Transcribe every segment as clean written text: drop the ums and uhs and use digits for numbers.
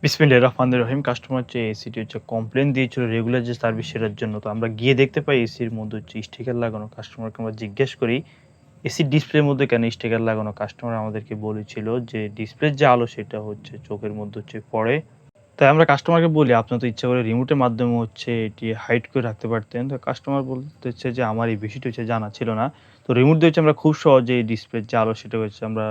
বিসমিল্লাহির রহমানির রহিম। কাস্টমার হচ্ছে এসিটি হচ্ছে কমপ্লেইন দিয়েছিল রেগুলার যে সার্ভিস সেটার জন্য। তো আমরা গিয়ে দেখতে পাই এসির মধ্যে হচ্ছে স্টিকার লাগানো। কাস্টমারকে আমরা জিজ্ঞেস করি, এসির ডিসপ্লের মধ্যে কেন স্টিকার লাগানো? কাস্টমার আমাদেরকে বলেছিল যে ডিসপ্লের যে আলো সেটা হচ্ছে চোখের মধ্যে হচ্ছে পড়ে। তাই আমরা কাস্টমারকে বলি, "আপনি তো ইচ্ছা করে রিমোটের মাধ্যমে হচ্ছে এটি হাইড করে রাখতে পারতেন।" তো কাস্টমার বলতেছে যে, "আমার এই বিষয়টি হচ্ছে জানা ছিল না।" তো রিমোট দিয়ে হচ্ছে আমরা খুব সহজেই ডিসপ্লের যে আলো সেটা হচ্ছে আমরা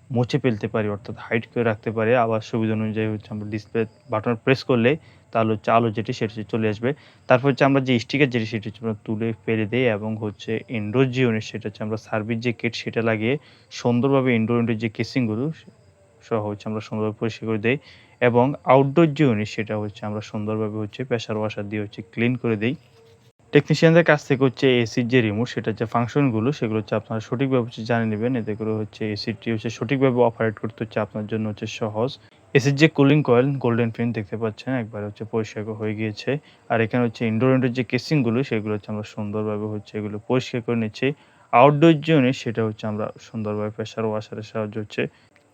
মুছে ফেলতে পারি, অর্থাৎ হাইড করে রাখতে পারি। আবার সুবিধা অনুযায়ী হচ্ছে আমরা ডিসপ্লে বাটন প্রেস করলে তাহলে হচ্ছে আলো যেটি সেটা হচ্ছে চলে আসবে। তারপর হচ্ছে আমরা যে স্টিকার যেটি সেটি হচ্ছে আমরা তুলে ফেলে দেই এবং হচ্ছে ইনডোর যে ইউনিট সেটা হচ্ছে আমরা সার্ভিস যে কিট সেটা লাগিয়ে সুন্দরভাবে ইনডোর ইউনিটের যে কেসিংগুলো সহ হচ্ছে আমরা সুন্দরভাবে পরিষ্কার করে দেই এবং আউটডোর যে ইউনিট সেটা হচ্ছে আমরা সুন্দরভাবে হচ্ছে প্রেশার ওয়াশার দিয়ে হচ্ছে ক্লিন করে দেই। টেকনিশিয়ানদের কাছ থেকে হচ্ছে এসির যে রিমোট সেটার যে ফাংশনগুলো সেগুলো হচ্ছে আপনারা সঠিকভাবে হচ্ছে জানিয়ে নিবেন। এতে করে হচ্ছে এসিটি হচ্ছে সঠিকভাবে অপারেট করতে হচ্ছে আপনার জন্য হচ্ছে সহজ। এসির যে কুলিং কয়েল গোল্ডেন ফিন দেখতে পাচ্ছেন একবারে হচ্ছে পরিষ্কার হয়ে গিয়েছে। আর এখানে হচ্ছে ইনডোর ইউনিটের যে কেসিংগুলো সেগুলো হচ্ছে আমরা সুন্দরভাবে হচ্ছে এগুলো পরিষ্কার করে নিচ্ছি। আউটডোর যে ইউনিট সেটা হচ্ছে আমরা সুন্দরভাবে প্রেশার ওয়াশারের সাহায্যে হচ্ছে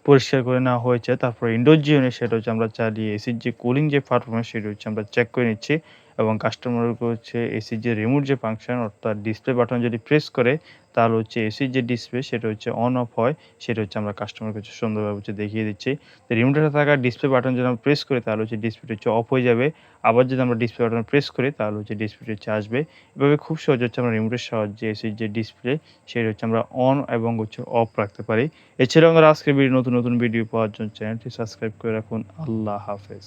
পরিষ্কার করে নেওয়া হয়েছে। তারপর ইনডোর যে ইউনিট সেটা হচ্ছে আমরা চালিয়ে এসির যে কুলিং যে পারফরম্যান্স সেটা হচ্ছে আমরা চেক করে নিচ্ছি এবং কাস্টমারকে হচ্ছে এসির যে রিমোট যে ফাংশন অর্থাৎ ডিসপ্লে বাটন যদি প্রেস করে তাহলে হচ্ছে এসির যে ডিসপ্লে সেটা হচ্ছে অন অফ হয় সেটা হচ্ছে আমরা কাস্টমারকে হচ্ছে সুন্দরভাবে হচ্ছে দেখিয়ে দিচ্ছি। তো রিমোটে থাকা ডিসপ্লে বাটন যদি আমরা প্রেস করি তাহলে হচ্ছে ডিসপ্লেটা হচ্ছে অফ হয়ে যাবে। আবার যদি আমরা ডিসপ্লে বাটন প্রেস করি তাহলে হচ্ছে ডিসপ্লেটা হচ্ছে আসবে। এভাবে খুব সহজে হচ্ছে আমরা রিমোটের সাহায্যে এসির যে ডিসপ্লে সেটা হচ্ছে আমরা অন এবং হচ্ছে অফ রাখতে পারি। এছাড়াও আমরা আজকের নতুন ভিডিও পাওয়ার জন্য চ্যানেলটি সাবস্ক্রাইব করে রাখুন। আল্লাহ হাফেজ।